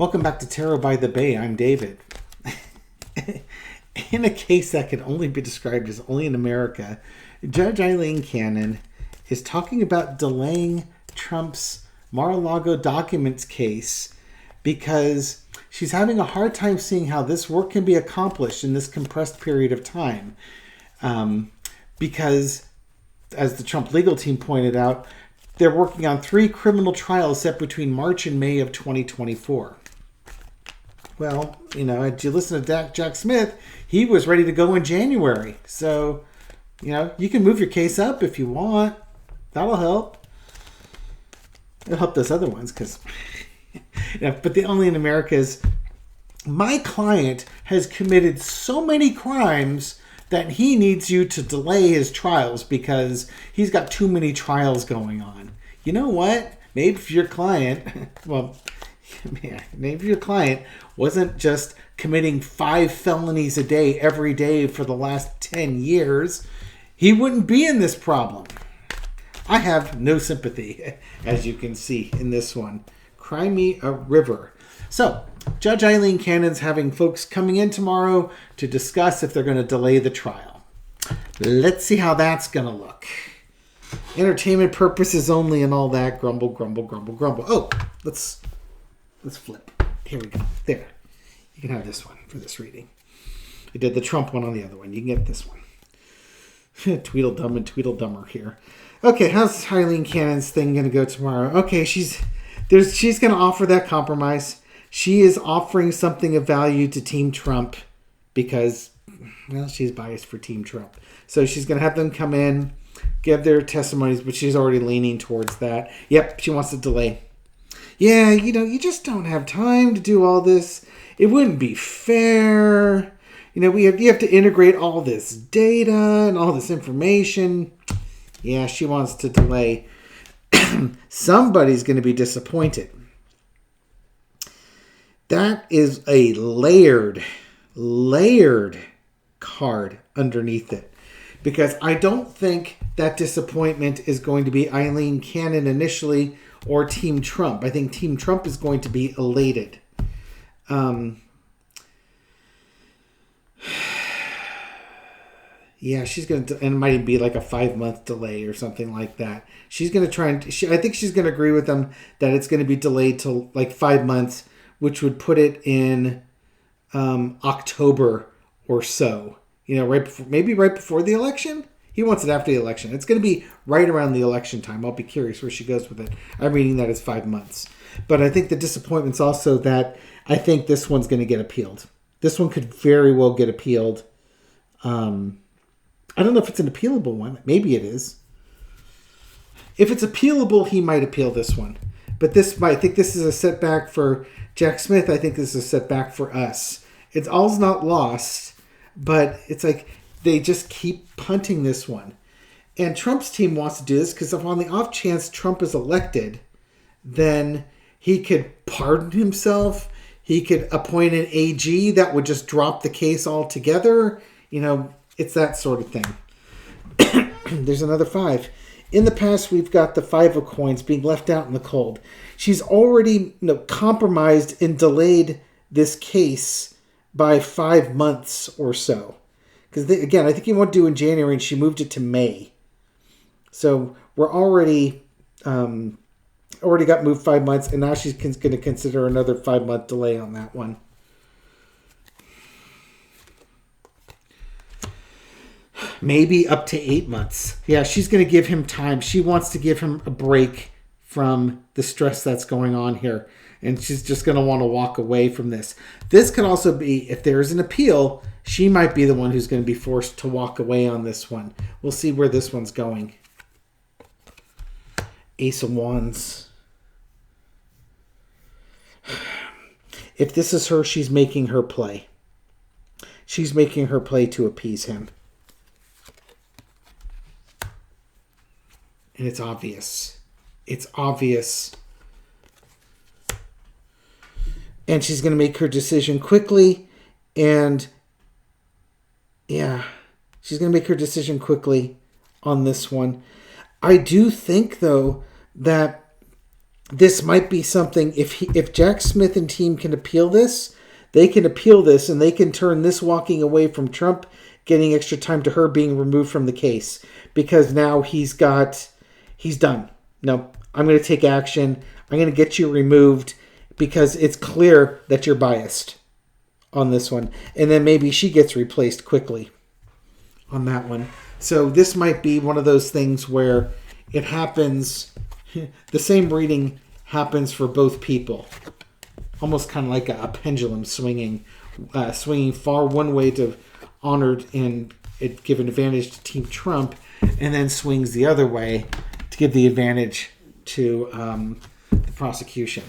Welcome back to Tarot by the Bay. I'm David. In a case that can only be described as only in America, Judge Aileen Cannon is talking about delaying Trump's Mar-a-lago documents case because she's having a hard time seeing how this work can be accomplished in this compressed period of time. Because, as the Trump legal team pointed out, they're working on 3 criminal trials set between March and May of 2024. Well, as you listen to Jack Smith, he was ready to go in January. So, you can move your case up if you want. That'll help. It'll help those other ones because... but the only in America is, my client has committed so many crimes that he needs you to delay his trials because he's got too many trials going on. You know what? Maybe if your client, maybe your client wasn't just committing 5 felonies a day every day for the last 10 years, he wouldn't be in this problem. I have no sympathy, as you can see in this one. Cry me a river. So, Judge Aileen Cannon's having folks coming in tomorrow to discuss if they're going to delay the trial. Let's see how that's going to look. Entertainment purposes only and all that. Grumble, grumble, grumble, grumble. Oh, let's flip. Here we go. There. You can have this one for this reading. I did the Trump one on the other one. You can get this one. Tweedledum and Tweedledummer here. Okay, how's Aileen Cannon's thing going to go tomorrow? Okay, she's going to offer that compromise. She is offering something of value to Team Trump because, she's biased for Team Trump. So she's going to have them come in, give their testimonies, but she's already leaning towards that. Yep, she wants to delay. Yeah, you just don't have time to do all this. It wouldn't be fair. You have to integrate all this data and all this information. Yeah, she wants to delay. Somebody's going to be disappointed. That is a layered card underneath it. Because I don't think that disappointment is going to be Aileen Cannon initially or Team Trump. I think Team Trump is going to be elated. Yeah, she's going to, and it might be like a 5-month delay or something like that. She's going to try and, I think she's going to agree with them that it's going to be delayed till like 5 months, which would put it in October or so. Maybe right before the election. He wants it after the election. It's going to be right around the election time. I'll be curious where she goes with it. I'm reading that as 5 months. But I think the disappointment's also that I think this one's going to get appealed. This one could very well get appealed. I don't know if it's an appealable one. Maybe it is. If it's appealable, he might appeal this one. But I think this is a setback for Jack Smith. I think this is a setback for us. It's all's not lost, but it's like they just keep punting this one. And Trump's team wants to do this because if on the off chance Trump is elected, then he could pardon himself. He could appoint an AG that would just drop the case altogether. It's that sort of thing. There's another 5. In the past, we've got the 5 of coins being left out in the cold. She's already compromised and delayed this case by 5 months or so. Because, again, I think he wanted to do in January, and she moved it to May. So we're already got moved 5 months, and now she's going to consider another 5-month delay on that one. Maybe up to 8 months. Yeah, she's going to give him time. She wants to give him a break from the stress that's going on here. And she's just going to want to walk away from this. This could also be, if there's an appeal, she might be the one who's going to be forced to walk away on this one. We'll see where this one's going. Ace of Wands. If this is her, she's making her play. She's making her play to appease him. And it's obvious. It's obvious. And she's going to make her decision quickly. And yeah, she's going to make her decision quickly on this one. I do think, though, that this might be something, if Jack Smith and team can appeal this, they can appeal this and they can turn this walking away from Trump getting extra time to her being removed from the case, because now he's done. No, I'm going to take action. I'm going to get you removed because it's clear that you're biased on this one. And then maybe she gets replaced quickly on that one. So this might be one of those things where it happens, the same reading happens for both people. Almost kind of like a pendulum swinging far one way to honored and it give an advantage to Team Trump, and then swings the other way to give the advantage to the prosecution.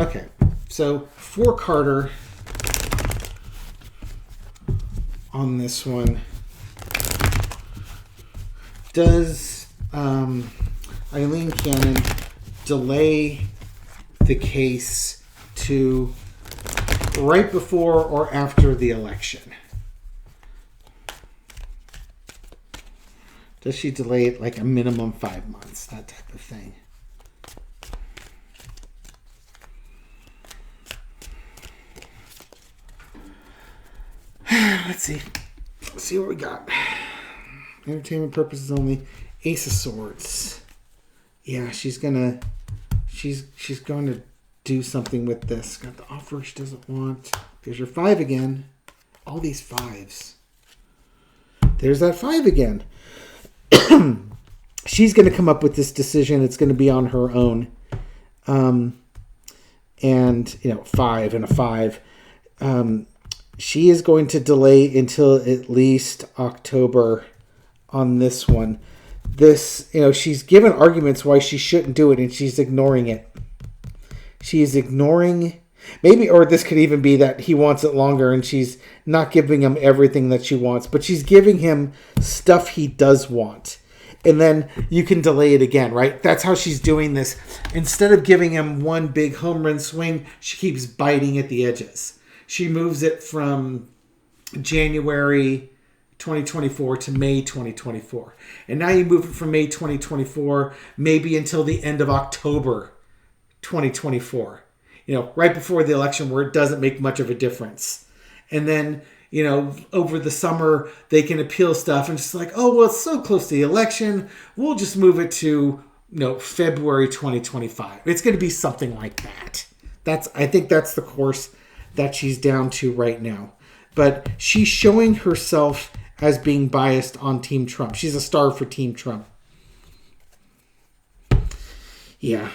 Okay, so for Carter on this one, does Aileen Cannon delay the case to right before or after the election? Does she delay it like a minimum 5 months, that type of thing? Let's see. Let's see what we got. Entertainment purposes only. Ace of Swords. Yeah, she's going to do something with this. Got the offer she doesn't want. There's your 5 again. All these 5s. There's that 5 again. She's going to come up with this decision. It's going to be on her own. And, 5 and a 5. She is going to delay until at least October on this one. This, she's given arguments why she shouldn't do it, and she's ignoring it. She's ignoring, maybe, or this could even be that he wants it longer and she's not giving him everything that she wants, but she's giving him stuff he does want. And then you can delay it again, right? That's how she's doing this. Instead of giving him one big home run swing, she keeps biting at the edges. She moves it from January 2024 to May 2024. And now you move it from May 2024, maybe until the end of October 2024, right before the election, where it doesn't make much of a difference. And then, over the summer, they can appeal stuff and just like, oh, well, it's so close to the election, we'll just move it to, February 2025. It's going to be something like that. I think that's the course that she's down to right now. But she's showing herself as being biased on Team Trump. She's a star for Team Trump. Yeah.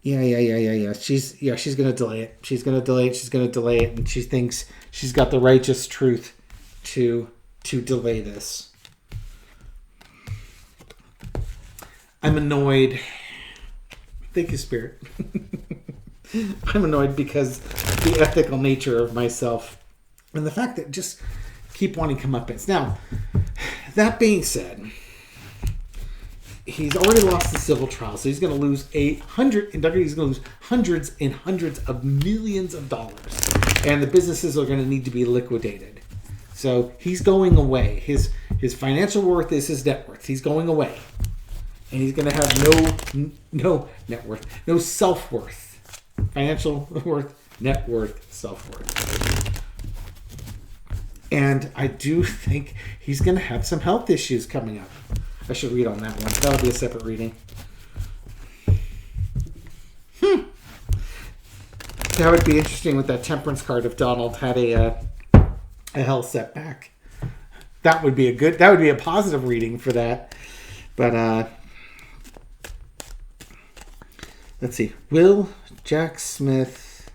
She's going to delay it. She's going to delay it. And she thinks she's got the righteous truth to delay this. I'm annoyed. Thank you, Spirit. I'm annoyed because the ethical nature of myself and the fact that just keep wanting comeuppance. Now, that being said, he's already lost the civil trial, so he's going to lose he's going to lose hundreds and hundreds of millions of dollars, and the businesses are going to need to be liquidated. So he's going away. His financial worth is his net worth. He's going away, and he's going to have no net worth, no self worth, financial worth, net worth, self worth. And I do think he's going to have some health issues coming up. I should read on that one. That'll be a separate reading. That would be interesting with that temperance card if Donald had a health setback. That would be a positive reading for that. But let's see. Will Jack Smith,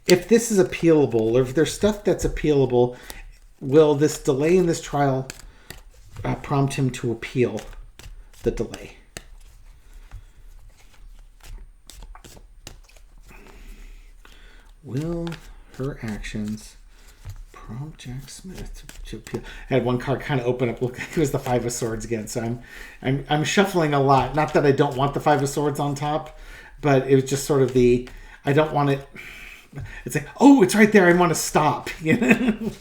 if this is appealable, or if there's stuff that's appealable, will this delay in this trial prompt him to appeal the delay? Will her actions prompt Jack Smith to appeal? I had one card kind of open up. Look, it was the 5 of Swords again. So I'm shuffling a lot. Not that I don't want the 5 of Swords on top, but it was just sort of I don't want it. It's like, oh, it's right there. I want to stop. You know?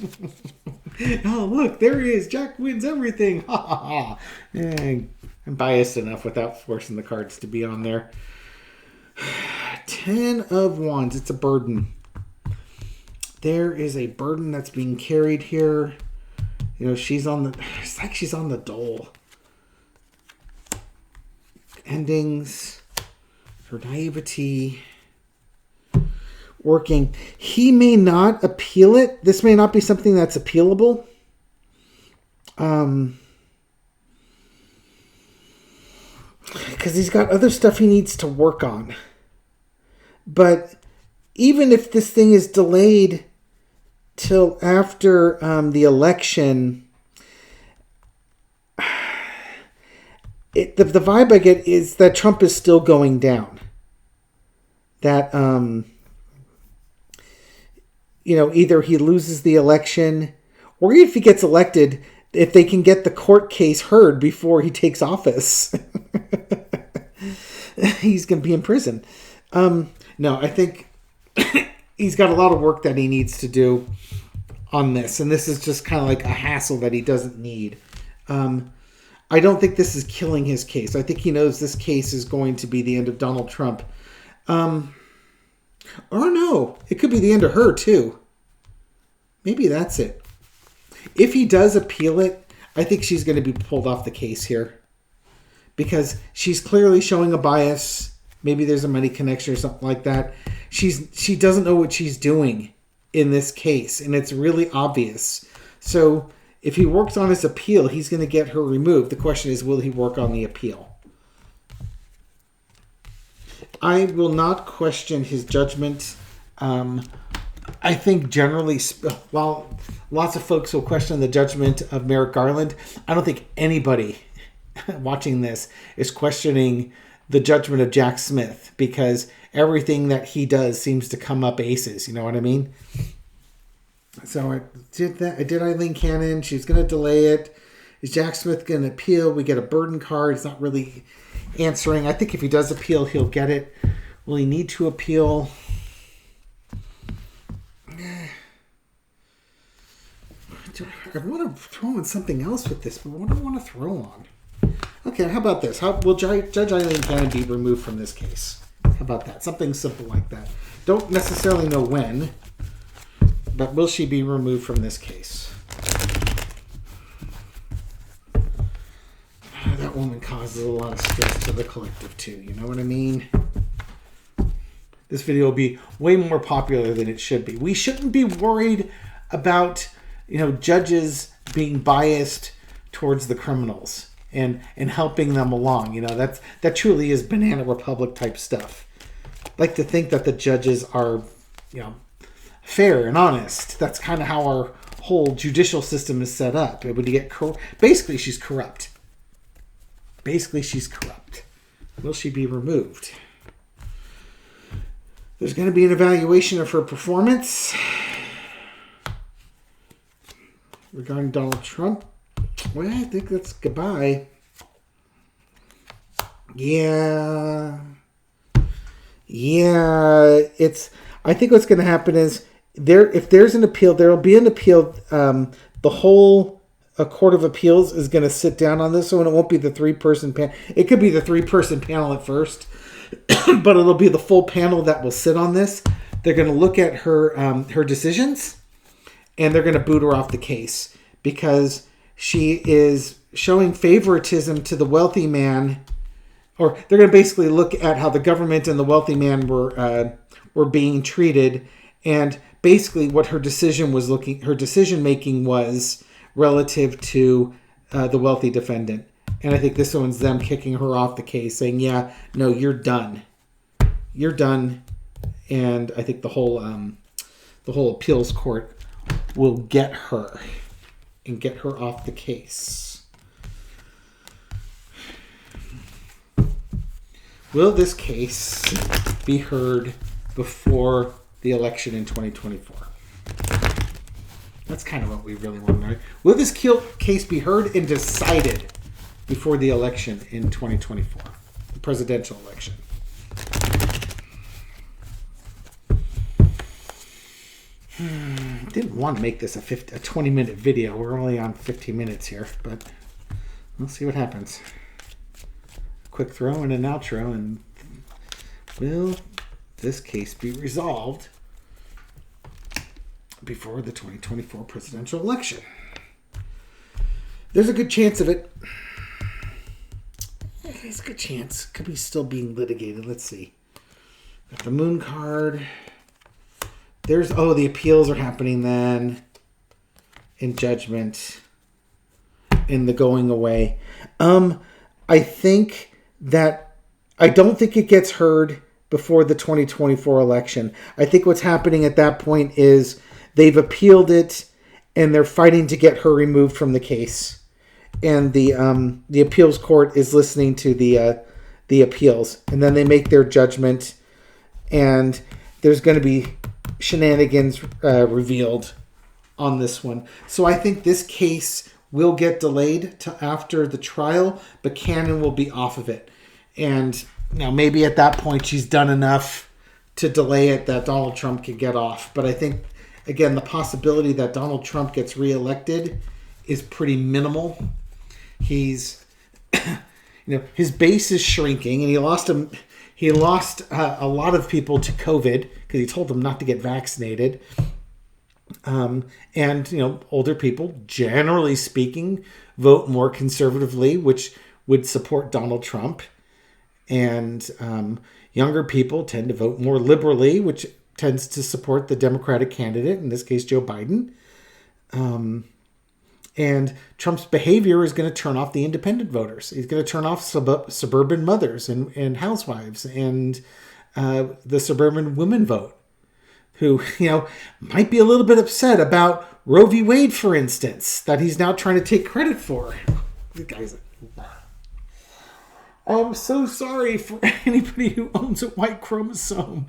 Oh, look, there he is. Jack wins everything. Ha ha ha. I'm biased enough without forcing the cards to be on there. 10 of Wands. It's a burden. There is a burden that's being carried here. You know, it's like she's on the dole. Endings. Her naivety. Working. He may not appeal it. This may not be something that's appealable. Because he's got other stuff he needs to work on. But even if this thing is delayed till after the election, the vibe I get is that Trump is still going down. That, either he loses the election, or if he gets elected, if they can get the court case heard before he takes office, he's going to be in prison. No, I think he's got a lot of work that he needs to do on this. And this is just kind of like a hassle that he doesn't need. I don't think this is killing his case. I think he knows this case is going to be the end of Donald Trump. Or no, it could be the end of her too. Maybe that's it. If he does appeal it, I think she's going to be pulled off the case here. Because she's clearly showing a bias. Maybe there's a money connection or something like that. She doesn't know what she's doing in this case, and it's really obvious. So if he works on his appeal, he's going to get her removed. The question is, will he work on the appeal? I will not question his judgment. I think generally, while lots of folks will question the judgment of Merrick Garland, I don't think anybody watching this is questioning the judgment of Jack Smith, because everything that he does seems to come up aces. You know what I mean? So I did that. I did Aileen Cannon. She's going to delay it. Is Jack Smith going to appeal? We get a burden card. It's not really answering. I think if he does appeal, he'll get it. Will he need to appeal? I want to throw in something else with this, but what do I want to throw on? Okay, how about this? How will Judge Aileen Cannon be removed from this case? How about that? Something simple like that. Don't necessarily know when, but will she be removed from this case? That woman causes a lot of stress to the collective too. You know what I mean? This video will be way more popular than it should be. We shouldn't be worried about, judges being biased towards the criminals and helping them along. That truly is banana republic type stuff. I'd like to think that the judges are, fair and honest. That's kind of how our whole judicial system is set up. When you get basically, she's corrupt. Will she be removed? There's going to be an evaluation of her performance regarding Donald Trump. Well, I think that's goodbye. Yeah. I think what's going to happen is if there's an appeal, there will be an appeal. The whole Court of Appeals is going to sit down on this one. It won't be the 3-person panel. It could be the 3-person panel at first, but it'll be the full panel that will sit on this. They're going to look at her decisions, and they're going to boot her off the case because she is showing favoritism to the wealthy man, or they're going to basically look at how the government and the wealthy man were being treated, and basically what her decision making was relative to the wealthy defendant. And I think this one's them kicking her off the case, saying, "Yeah, no, you're done. You're done." And I think the whole appeals court will get her and get her off the case. Will this case be heard before the election in 2024? That's kind of what we really want to know. Will this case be heard and decided before the election in 2024, the presidential election? Didn't want to make this a 20-minute video. We're only on 15 minutes here, but we'll see what happens. Quick throw and an outro, and will this case be resolved before the 2024 presidential election? There's a good chance of it. There's a good chance. Could be still being litigated. Let's see. Got the moon card. The appeals are happening then. In judgment. In the going away. I think that I don't think it gets heard before the 2024 election. I think what's happening at that point is they've appealed it and they're fighting to get her removed from the case. And the appeals court is listening to the appeals. And then they make their judgment, and there's going to be shenanigans revealed on this one. So I think this case will get delayed till after the trial, but Cannon will be off of it. And now maybe at that point she's done enough to delay it that Donald Trump could get off. But I think, again, the possibility that Donald Trump gets reelected is pretty minimal. He's, his base is shrinking, and he lost a lot of people to COVID because he told them not to get vaccinated. And older people, generally speaking, vote more conservatively, which would support Donald Trump. And younger people tend to vote more liberally, which tends to support the Democratic candidate, in this case, Joe Biden. And Trump's behavior is going to turn off the independent voters. He's going to turn off suburban mothers and housewives and the suburban women vote, who, might be a little bit upset about Roe v. Wade, for instance, that he's now trying to take credit for. The guy's I'm so sorry for anybody who owns a white chromosome.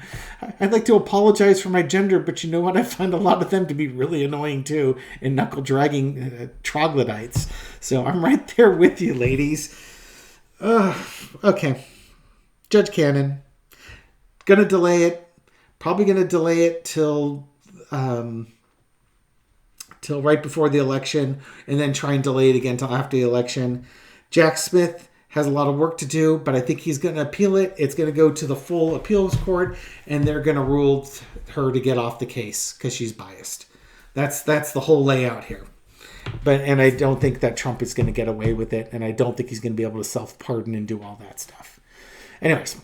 I'd like to apologize for my gender, but you know what? I find a lot of them to be really annoying too, and knuckle-dragging troglodytes. So I'm right there with you, ladies. Okay. Judge Cannon. Gonna delay it. Probably gonna delay it till right before the election, and then try and delay it again till after the election. Jack Smith has a lot of work to do, but I think he's going to appeal it. It's going to go to the full appeals court, and they're going to rule her to get off the case because she's biased. That's the whole layout here. And I don't think that Trump is going to get away with it, and I don't think he's going to be able to self-pardon and do all that stuff. Anyways,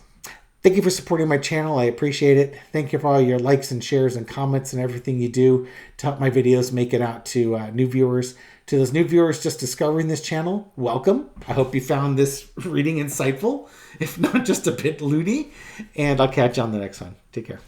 thank you for supporting my channel. I appreciate it. Thank you for all your likes and shares and comments and everything you do to help my videos make it out to new viewers. To those new viewers just discovering this channel, welcome. I hope you found this reading insightful, if not just a bit loony. And I'll catch you on the next one. Take care.